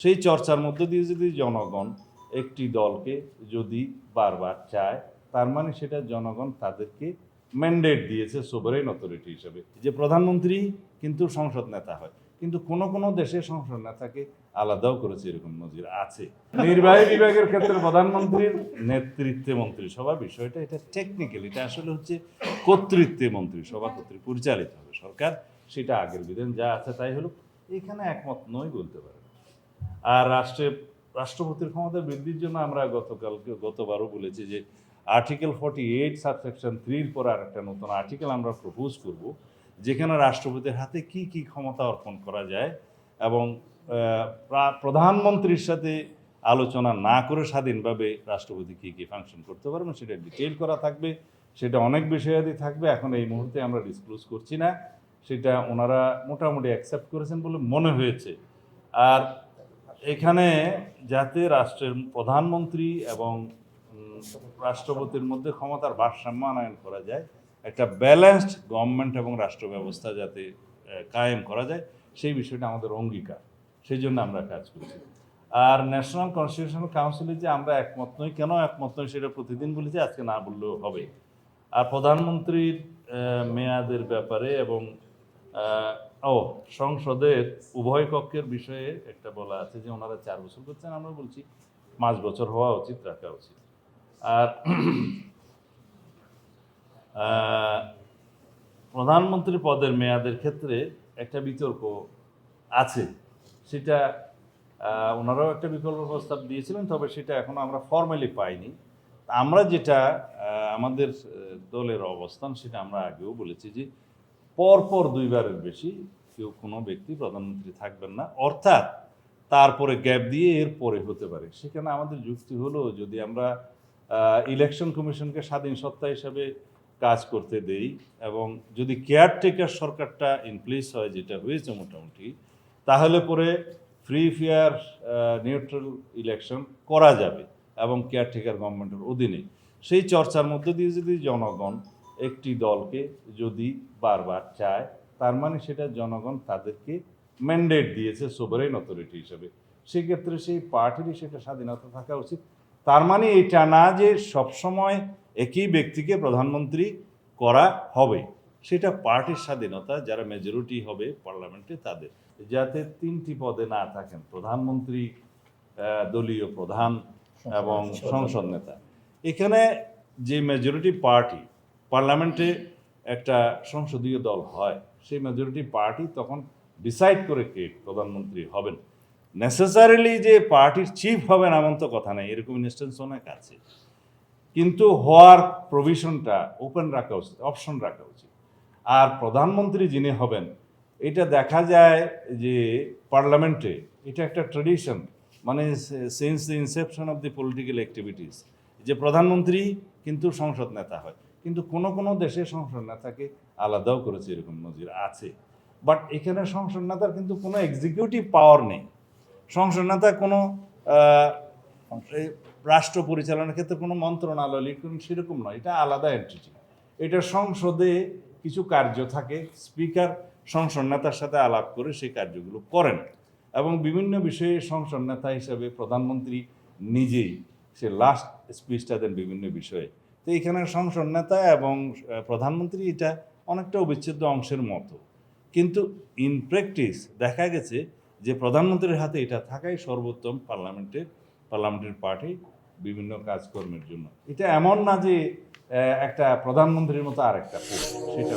সেই চর্চার মধ্য দিয়ে যদি জনগণ একটি দলকে যদি বারবার চায়, তার মানে সেটা জনগণ তাদেরকে ম্যান্ডেট দিয়েছে সোভারেইন অথরিটি হিসেবে। যে প্রধানমন্ত্রী কিন্তু সংসদ নেতা হয়, কিন্তু কোনো কোনো দেশে সংসদ নেতাকে আলাদাও করেছে, এরকম নজির আছে। নির্বাহী বিভাগের ক্ষেত্রে প্রধানমন্ত্রীর নেতৃত্বে মন্ত্রিসভা বিষয়টা, এটা টেকনিক্যাল, এটা আসলে হচ্ছে কর্তৃত্বে মন্ত্রিসভা কর্তৃক পরিচালিত হবে সরকার, সেটা আগের বিধান যা আছে তাই হলো। এখানে একমত নই বলতে পারে। আর রাষ্ট্রপতির ক্ষমতা বৃদ্ধির জন্য আমরা গতবারও বলেছি যে আর্টিকেল 48 সাবসেকশন 3 পর আর একটা নতুন আর্টিকেল আমরা প্রপোজ করব, যেখানে রাষ্ট্রপতির হাতে কি কি ক্ষমতা অর্পণ করা যায় এবং প্রধানমন্ত্রীর সাথে আলোচনা না করে স্বাধীনভাবে রাষ্ট্রপতি কী কী ফাংশন করতে পারবেন সেটা ডিটেইল করা থাকবে। সেটা অনেক বিষয়াদি থাকবে, এখন এই মুহূর্তে আমরা ডিসক্লোজ করছি না। সেটা ওনারা মোটামুটি অ্যাকসেপ্ট করেছেন বলে মনে হয়েছে। আর এখানে যাতে রাষ্ট্রের প্রধানমন্ত্রী এবং রাষ্ট্রপতির মধ্যে ক্ষমতার ভারসাম্য আনয়ন করা যায়, একটা ব্যালেন্সড গভর্নমেন্ট এবং রাষ্ট্র ব্যবস্থা যাতে কায়েম করা যায়, সেই বিষয়টা আমাদের অঙ্গীকার, সেই জন্য আমরা কাজ করছি। আর ন্যাশনাল কনস্টিটিউশনাল কাউন্সিলে যে আমরা একমত নই, কেন একমত নই সেটা প্রতিদিন বলেছি, আজকে না বললেও হবে। আর প্রধানমন্ত্রীর মেয়াদের ব্যাপারে এবং সংসদের উভয় পক্ষের বিষয়ে একটা বলা আছে যে ওনারা 4 বছর করছেন, আমরা বলছি 5 বছর হওয়া উচিত, রাখা উচিত। আর প্রধানমন্ত্রী পদের মেয়াদের ক্ষেত্রে একটা বিতর্ক আছে, সেটা ওনারাও একটা বিকল্প প্রস্তাব দিয়েছিলেন, তবে সেটা এখনো আমরা ফর্মালি পাইনি। আমরা যেটা আমাদের দলের অবস্থান, সেটা আমরা আগেও বলেছি যে পরপর 2 বারের বেশি কেউ কোনো ব্যক্তি প্রধানমন্ত্রী থাকবেন না, অর্থাৎ তারপরে গ্যাপ দিয়ে এর পরে হতে পারে। সেখানে আমাদের যুক্তি হলো, যদি আমরা ইলেকশন কমিশনকে স্বাধীন সত্তা হিসাবে কাজ করতে দেই এবং যদি কেয়ারটেকার সরকারটা ইনপ্লেস হয়, যেটা হয়েছে মোটামুটি, তাহলে পরে ফ্রি ফেয়ার নিউট্রাল ইলেকশন করা যাবে এবং কেয়ারটেকার গভর্নমেন্টের অধীনে। সেই চর্চার মধ্য দিয়ে যদি জনগণ একটি দলকে যদি বারবার চায়, তার মানে সেটা জনগণ তাদেরকে ম্যান্ডেট দিয়েছে সোভারেইন অথরিটি হিসেবে। সেক্ষেত্রে সেই পার্টিরই সেটা স্বাধীনতা থাকা উচিত। তার মানে এটা না যে সবসময় একই ব্যক্তিকে প্রধানমন্ত্রী করা হবে, সেটা পার্টির স্বাধীনতা, যারা মেজরিটি হবে পার্লামেন্টে তাদের, যাতে 3টি পদে না থাকেন, প্রধানমন্ত্রী, দলীয় প্রধান এবং সংসদ নেতা। এখানে যে মেজরিটি পার্টি পার্লামেন্টে একটা সংসদীয় দল হয়, সেই মেজরিটি পার্টি তখন ডিসাইড করে কে প্রধানমন্ত্রী হবেন। নেসেসারিলি যে পার্টির চিফ হবেন এমন তো কথা নেই, এরকম ইনস্টেন্স অনেক আছে, কিন্তু হওয়ার প্রভিশনটা ওপেন রাখা উচিত, অপশন রাখা উচিত। আর প্রধানমন্ত্রী যিনি হবেন, এটা দেখা যায় যে পার্লামেন্টে এটা একটা ট্রেডিশন, মানে since the Inception of the political activities, যে প্রধানমন্ত্রী কিন্তু সংসদ নেতা হয়, কিন্তু কোনো কোনো দেশে সংসদ নেতাকে আলাদাও করেছে, এরকম নজির আছে। বাট এখানে সংসদ নেতার কিন্তু কোনো এক্সিকিউটিভ পাওয়ার নেই। সংসদ নেতা কোনো রাষ্ট্র পরিচালনার ক্ষেত্রে কোনো মন্ত্রণালয় লিড করুন সেরকম নয়, এটা আলাদা এন্টিটি। এটা সংসদে কিছু কার্য থাকে, স্পিকার সংসদ নেতার সাথে আলাপ করে সেই কার্যগুলো করেন এবং বিভিন্ন বিষয়ে সংসদ নেতা হিসাবে প্রধানমন্ত্রী নিজেই সে লাস্ট স্পিচটা দেন বিভিন্ন বিষয়ে। তো এখানে সংসদ নেতা এবং প্রধানমন্ত্রী এটা অনেকটা অবিচ্ছেদ্য অংশের মতো, কিন্তু ইন প্র্যাকটিস দেখা গেছে যে প্রধানমন্ত্রীর হাতে এটা থাকাই সর্বোত্তম পার্লামেন্টের পার্টি বিভিন্ন কাজকর্মের জন্য। এটা এমন না যে একটা প্রধানমন্ত্রীর মতো আর একটা পোস্ট, সেটা